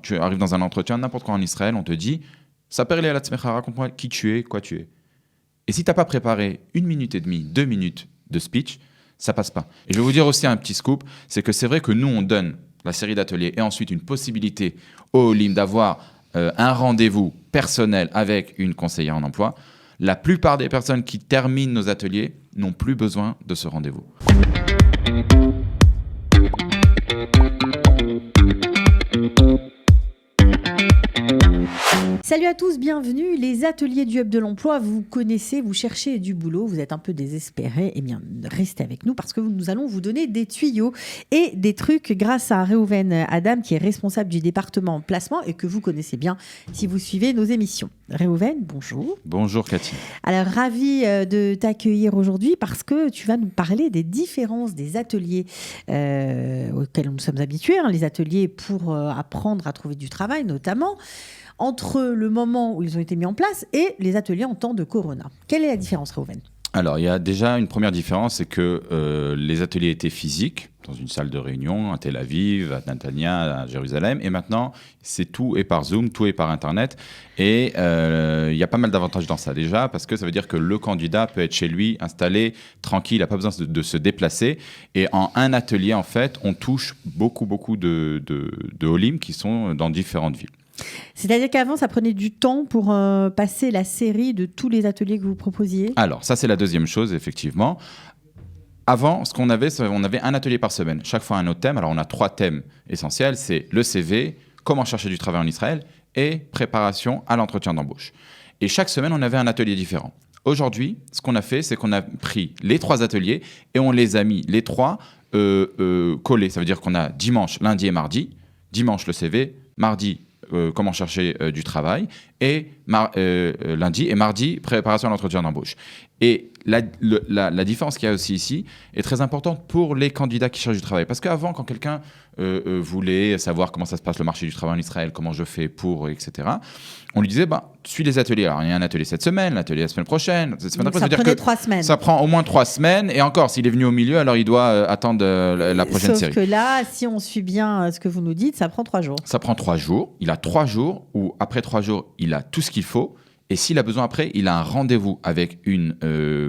Tu arrives dans un entretien, n'importe quoi en Israël, on te dit « Saper li al atzmecha, raconte-moi qui tu es, quoi tu es ». Et si tu n'as pas préparé 1 minute et demie, 2 minutes de speech, ça passe pas. Et je vais vous dire aussi un petit scoop, c'est que c'est vrai que nous, on donne la série d'ateliers et ensuite une possibilité au Olim d'avoir un rendez-vous personnel avec une conseillère en emploi. La plupart des personnes qui terminent nos ateliers n'ont plus besoin de ce rendez-vous. Salut à tous, bienvenue. Les ateliers du Hub de l'emploi, vous connaissez, vous cherchez du boulot, vous êtes un peu désespérés, eh bien restez avec nous parce que nous allons vous donner des tuyaux et des trucs grâce à Reuven Adam qui est responsable du département placement et que vous connaissez bien si vous suivez nos émissions. Reuven, bonjour. Bonjour Cathy. Alors ravi de t'accueillir aujourd'hui parce que tu vas nous parler des différences des ateliers auxquels nous sommes habitués, les ateliers pour apprendre à trouver du travail notamment, entre le moment où ils ont été mis en place et les ateliers en temps de Corona. Quelle est la différence, Reuven ? Alors, il y a déjà une première différence, c'est que les ateliers étaient physiques, dans une salle de réunion, à Tel Aviv, à Netanya, à Jérusalem, et maintenant, tout est par Zoom, tout est par Internet, et il y a pas mal d'avantages dans ça déjà, parce que ça veut dire que le candidat peut être chez lui, installé, tranquille, il n'a pas besoin de se déplacer, et en un atelier, en fait, on touche beaucoup de Olim qui sont dans différentes villes. C'est-à-dire qu'avant, ça prenait du temps pour passer la série de tous les ateliers que vous proposiez ? Alors, ça, c'est la deuxième chose, effectivement. Avant, ce qu'on avait, on avait un atelier par semaine. Chaque fois, un autre thème. Alors, on a 3 thèmes essentiels. C'est le CV, comment chercher du travail en Israël et préparation à l'entretien d'embauche. Et chaque semaine, on avait un atelier différent. Aujourd'hui, ce qu'on a fait, c'est qu'on a pris les 3 ateliers et on les a mis, les 3, collés. Ça veut dire qu'on a dimanche, lundi et mardi. Dimanche, le CV. Mardi, comment chercher du travail, et lundi et mardi, préparation à l'entretien d'embauche. Et la différence qu'il y a aussi ici est très importante pour les candidats qui cherchent du travail. Parce qu'avant, quand quelqu'un voulait savoir comment ça se passe le marché du travail en Israël, comment je fais pour, etc., on lui disait, suis les ateliers. Alors, il y a un atelier cette semaine, l'atelier la semaine prochaine. Ça prenait 3 semaines. Ça prend au moins 3 semaines. Et encore, s'il est venu au milieu, alors il doit attendre la prochaine série. Sauf que là, si on suit bien ce que vous nous dites, ça prend 3 jours. Ça prend 3 jours. Il a 3 jours où, après 3 jours, il a tout ce qu'il faut. Et s'il a besoin après, il a un rendez-vous avec une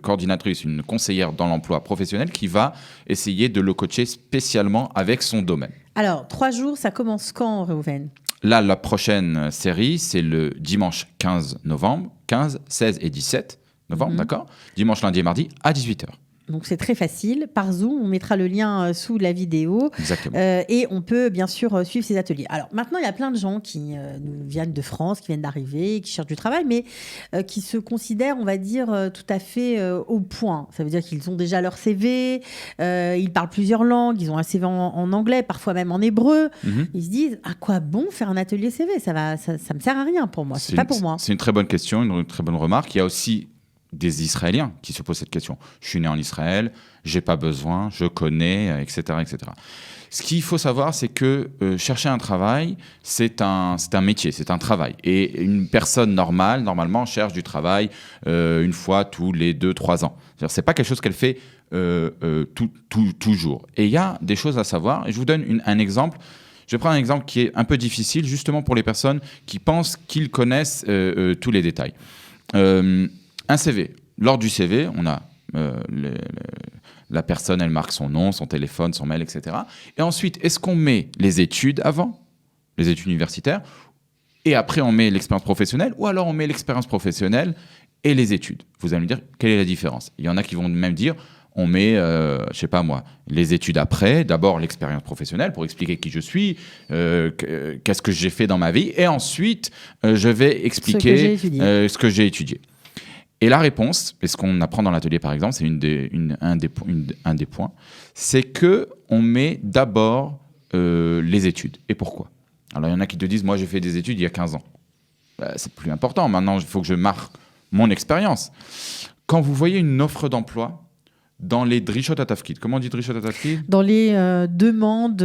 coordinatrice, une conseillère dans l'emploi professionnel qui va essayer de le coacher spécialement avec son domaine. Alors, 3 jours, ça commence quand, Reuven ? Là, la prochaine série, c'est le dimanche 15 novembre, 15, 16 et 17 novembre, d'accord ? Dimanche, lundi et mardi à 18h. Donc c'est très facile, par Zoom, on mettra le lien sous la vidéo. Exactement. Et on peut bien sûr suivre ces ateliers. Alors maintenant, il y a plein de gens qui viennent de France, qui viennent d'arriver, qui cherchent du travail, mais qui se considèrent, on va dire, tout à fait au point. Ça veut dire qu'ils ont déjà leur CV, ils parlent plusieurs langues, ils ont un CV en anglais, parfois même en hébreu. Ils se disent, à quoi bon faire un atelier CV ? Ça me sert à rien pour moi, c'est pas pour moi. C'est une très bonne question, une très bonne remarque. Il y a aussi des Israéliens qui se posent cette question. Je suis né en Israël, j'ai pas besoin, je connais, etc., etc. Ce qu'il faut savoir, c'est que chercher un travail, c'est un métier, c'est un travail. Et une personne normale, normalement, cherche du travail une fois tous les 2-3 ans. C'est-à-dire, c'est pas quelque chose qu'elle fait toujours. Et il y a des choses à savoir. Et je vous donne un exemple. Je vais prendre un exemple qui est un peu difficile, justement pour les personnes qui pensent qu'ils connaissent tous les détails. Un CV. Lors du CV, on a la personne, elle marque son nom, son téléphone, son mail, etc. Et ensuite, est-ce qu'on met les études avant, les études universitaires, et après on met l'expérience professionnelle, ou alors on met l'expérience professionnelle et les études ? Vous allez me dire, quelle est la différence ? Il y en a qui vont même dire, on met, je sais pas moi, les études après, d'abord l'expérience professionnelle pour expliquer qui je suis, qu'est-ce que j'ai fait dans ma vie, et ensuite je vais expliquer ce que j'ai étudié. Et la réponse, et ce qu'on apprend dans l'atelier par exemple, c'est un des points, c'est qu'on met d'abord les études. Et pourquoi ? Alors il y en a qui te disent, moi j'ai fait des études il y a 15 ans. C'est plus important, maintenant il faut que je marque mon expérience. Quand vous voyez une offre d'emploi, dans les drishot atafkid, comment on dit drishot atafkid ? Dans les demandes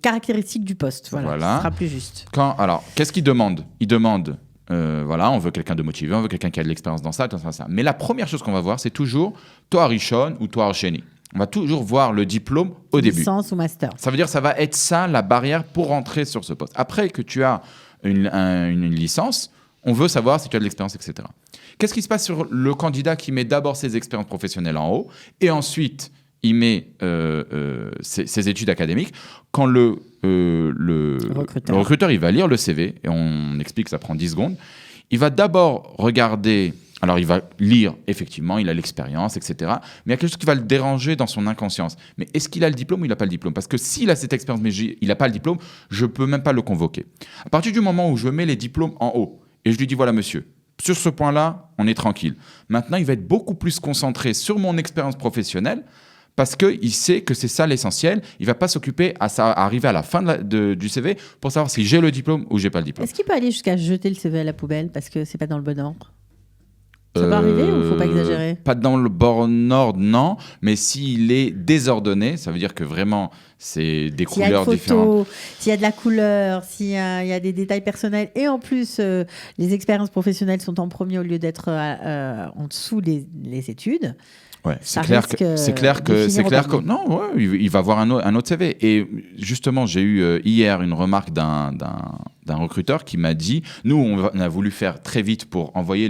caractéristiques du poste, voilà. Ce sera plus juste. Alors, qu'est-ce qu'ils demandent ? Ils demandent, on veut quelqu'un de motivé, on veut quelqu'un qui a de l'expérience dans ça, ça. Mais la première chose qu'on va voir, c'est toujours Toar Rishon ou Toar Sheni. on va toujours voir le diplôme au début. Licence ou master. Ça veut dire que ça va être ça la barrière pour rentrer sur ce poste. Après que tu as une licence, on veut savoir si tu as de l'expérience, etc. Qu'est-ce qui se passe sur le candidat qui met d'abord ses expériences professionnelles en haut et ensuite il met ses études académiques? Quand le recruteur il va lire le CV, et on explique que ça prend 10 secondes, il va d'abord regarder, alors il va lire, effectivement, il a l'expérience, etc. Mais il y a quelque chose qui va le déranger dans son inconscience. Mais est-ce qu'il a le diplôme ou il n'a pas le diplôme? Parce que s'il a cette expérience, mais il n'a pas le diplôme, je ne peux même pas le convoquer. À partir du moment où je mets les diplômes en haut, et je lui dis, voilà monsieur, sur ce point-là, on est tranquille. Maintenant, il va être beaucoup plus concentré sur mon expérience professionnelle, parce qu'il sait que c'est ça l'essentiel. Il ne va pas s'occuper à arriver à la fin du CV pour savoir si j'ai le diplôme ou j'ai pas le diplôme. Est-ce qu'il peut aller jusqu'à jeter le CV à la poubelle parce que c'est pas dans le bon ordre? Ça peut arriver ou il ne faut pas exagérer? Pas dans le bon ordre, non. Mais s'il est désordonné, ça veut dire que vraiment, c'est des couleurs différentes. S'il y a de la couleur, s'il y a des détails personnels, et en plus, les expériences professionnelles sont en premier au lieu d'être en dessous les études. Ouais, c'est clair que non, ouais, il va avoir un autre CV. Et justement, j'ai eu hier une remarque d'un recruteur qui m'a dit, nous, on a voulu faire très vite pour envoyer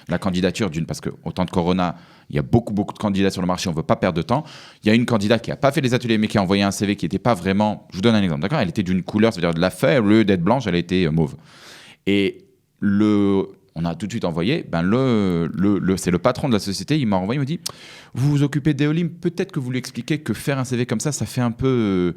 la candidature parce qu'au temps de Corona, il y a beaucoup de candidats sur le marché, on ne veut pas perdre de temps. Il y a une candidate qui n'a pas fait les ateliers, mais qui a envoyé un CV qui n'était pas vraiment... Je vous donne un exemple, d'accord? Elle était d'une couleur, c'est-à-dire de la feuille, au lieu d'être blanche, elle a été mauve. Et on a tout de suite envoyé, c'est le patron de la société, il m'a envoyé, il me dit, vous vous occupez d'Eolim, peut-être que vous lui expliquez que faire un CV comme ça fait un peu,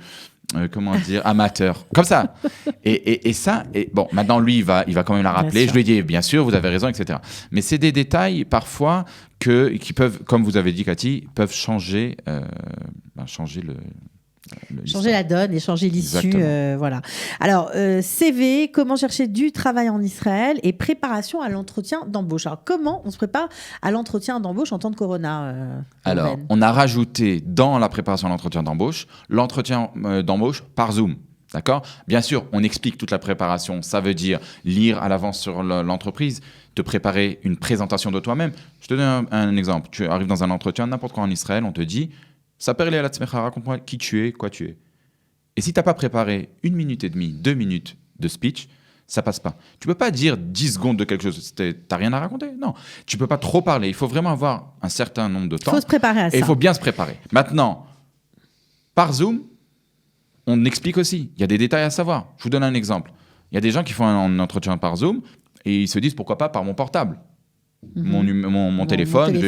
amateur, comme ça. Et ça, bon, maintenant lui, il va quand même la rappeler, je lui ai dit, bien sûr, vous avez raison, etc. Mais c'est des détails, parfois, qui peuvent, comme vous avez dit, Cathy, peuvent changer changer la donne et changer l'issue. Voilà. Alors, CV, comment chercher du travail en Israël et préparation à l'entretien d'embauche. Alors, comment on se prépare à l'entretien d'embauche en temps de Corona? Alors, on a rajouté dans la préparation à l'entretien d'embauche par Zoom. D'accord? Bien sûr, on explique toute la préparation. Ça veut dire lire à l'avance sur l'entreprise, te préparer une présentation de toi-même. Je te donne un exemple. Tu arrives dans un entretien, n'importe quoi en Israël, on te dit... Saper à raconte-moi qui tu es, quoi tu es. Et si tu n'as pas préparé 1 minute et demie, 2 minutes de speech, ça passe pas. Tu peux pas dire 10 secondes de quelque chose. Tu n'as rien à raconter. Non. Tu peux pas trop parler. Il faut vraiment avoir un certain nombre de temps. Il faut se préparer à ça. Et il faut bien se préparer. Maintenant, par Zoom, on explique aussi. Il y a des détails à savoir. Je vous donne un exemple. Il y a des gens qui font un entretien par Zoom et ils se disent pourquoi pas par mon portable. Mon téléphone,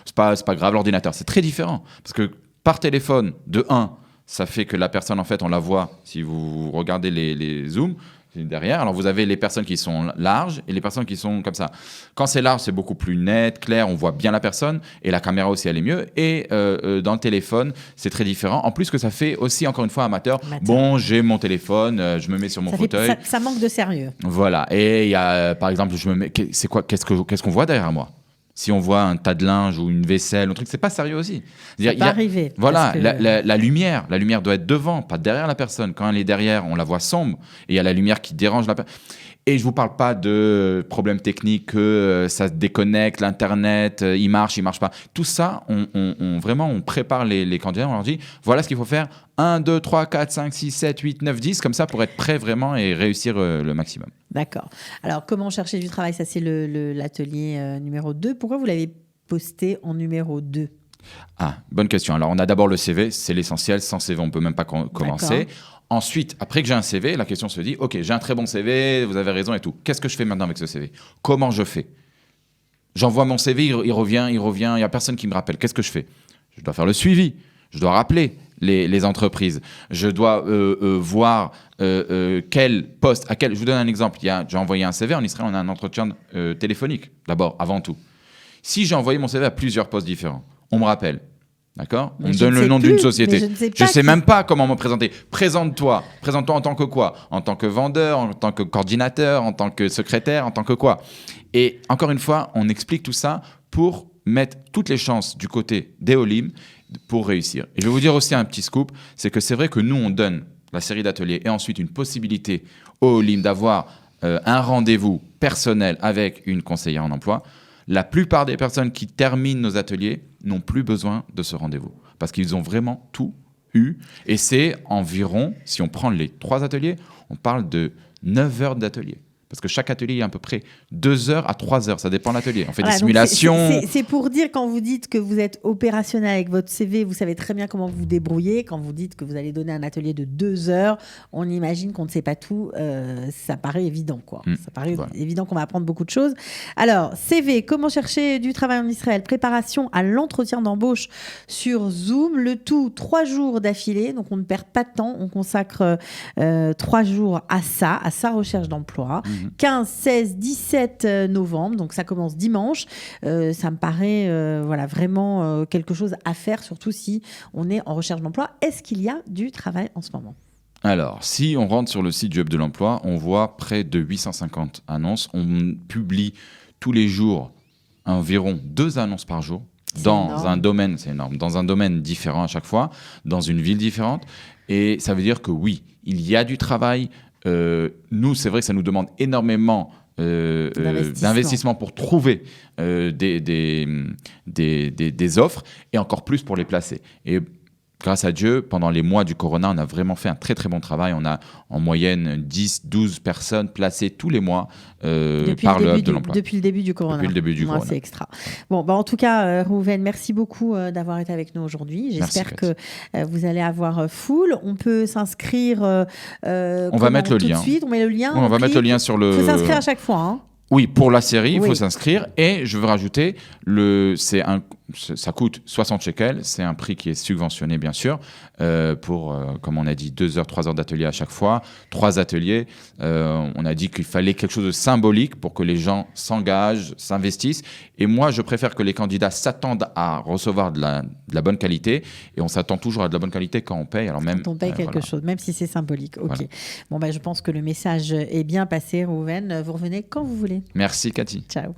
c'est pas grave, l'ordinateur, c'est très différent. Parce que par téléphone, de 1, ça fait que la personne, en fait, on la voit, si vous regardez les zooms, derrière. Alors, vous avez les personnes qui sont larges et les personnes qui sont comme ça. Quand c'est large, c'est beaucoup plus net, clair, on voit bien la personne et la caméra aussi, elle est mieux. Et dans le téléphone, c'est très différent. En plus que ça fait aussi, encore une fois, amateur. Bon, j'ai mon téléphone, je me mets sur mon fauteuil. Ça manque de sérieux. Voilà. Et il y a, par exemple, qu'est-ce qu'on voit derrière moi? Si on voit un tas de linge ou une vaisselle, un truc, c'est pas sérieux aussi. Ça peut arriver. Voilà, la lumière doit être devant, pas derrière la personne. Quand elle est derrière, on la voit sombre et il y a la lumière qui dérange la personne. Et je vous parle pas de problèmes techniques, que ça se déconnecte, l'internet, il marche pas. Tout ça, on prépare les candidats, on leur dit, voilà ce qu'il faut faire, 1, 2, 3, 4, 5, 6, 7, 8, 9, 10, comme ça pour être prêt vraiment et réussir le maximum. D'accord. Alors, comment chercher du travail? Ça, c'est l'atelier numéro 2. Pourquoi vous l'avez posté en numéro 2? Ah, bonne question. Alors, on a d'abord le CV, c'est l'essentiel. Sans CV, on ne peut même pas commencer. D'accord. Ensuite, après que j'ai un CV, la question se dit, OK, j'ai un très bon CV, vous avez raison et tout. Qu'est-ce que je fais maintenant avec ce CV? Comment je fais? J'envoie mon CV, il revient, il n'y a personne qui me rappelle. Qu'est-ce que je fais? Je dois faire le suivi. Je dois rappeler les entreprises. Je dois voir quel poste, je vous donne un exemple. J'ai envoyé un CV, en Israël, on a un entretien téléphonique, d'abord, avant tout. Si j'ai envoyé mon CV à plusieurs postes différents, on me rappelle. D'accord? On me donne le nom d'une société. Je ne sais même pas comment me présenter. Présente-toi. Présente-toi en tant que quoi? En tant que vendeur, en tant que coordinateur, en tant que secrétaire, en tant que quoi? Et encore une fois, on explique tout ça pour mettre toutes les chances du côté d'Eolim pour réussir. Et je vais vous dire aussi un petit scoop, c'est que c'est vrai que nous, on donne la série d'ateliers et ensuite une possibilité au Eolim d'avoir un rendez-vous personnel avec une conseillère en emploi. La plupart des personnes qui terminent nos ateliers n'ont plus besoin de ce rendez-vous. parce qu'ils ont vraiment tout eu. Et c'est environ, si on prend les 3 ateliers, on parle de 9 heures d'atelier. Parce que chaque atelier est à peu près 2 heures à 3 heures. Ça dépend de l'atelier. On fait des simulations. C'est pour dire, quand vous dites que vous êtes opérationnel avec votre CV, vous savez très bien comment vous vous débrouillez. Quand vous dites que vous allez donner un atelier de 2 heures, on imagine qu'on ne sait pas tout. Ça paraît évident, quoi. Ça paraît évident qu'on va apprendre beaucoup de choses. Alors, CV, comment chercher du travail en Israël, préparation à l'entretien d'embauche sur Zoom, le tout 3 jours d'affilée. Donc, on ne perd pas de temps. On consacre 3 jours à sa recherche d'emploi. 15, 16, 17 novembre, donc ça commence dimanche. Ça me paraît vraiment quelque chose à faire, surtout si on est en recherche d'emploi. Est-ce qu'il y a du travail en ce moment ? Alors, si on rentre sur le site du Hub de l'Emploi, on voit près de 850 annonces. On publie tous les jours environ 2 annonces par jour dans un domaine, c'est énorme, dans un domaine différent à chaque fois, dans une ville différente. Et ça veut dire que oui, il y a du travail. Nous, c'est vrai que ça nous demande énormément d'investissement pour trouver des offres et encore plus pour les placer. Et grâce à Dieu, pendant les mois du Corona, on a vraiment fait un très très bon travail. On a en moyenne 10-12 personnes placées tous les mois par le Hub de l'Emploi. Depuis le début du Corona. Depuis le début du Corona. C'est extra. Bon, en tout cas, Rouven, merci beaucoup d'avoir été avec nous aujourd'hui. J'espère que vous allez avoir full. On peut s'inscrire. On va mettre le lien. Tout de suite. On met le lien. On va mettre le lien sur le. Il faut s'inscrire à chaque fois. Hein. Oui, pour la série, il faut s'inscrire. Et je veux rajouter, ça coûte 60 shekels. C'est un prix qui est subventionné, bien sûr, pour, comme on a dit, 2 heures, 3 heures d'atelier à chaque fois, 3 ateliers. On a dit qu'il fallait quelque chose de symbolique pour que les gens s'engagent, s'investissent. Et moi, je préfère que les candidats s'attendent à recevoir de la bonne qualité. Et on s'attend toujours à de la bonne qualité quand on paye. Alors même, quand on paye quelque chose, même si c'est symbolique. Ok. Voilà. Je pense que le message est bien passé, Rouven. Vous revenez quand vous voulez. Merci, Cathy. Ciao.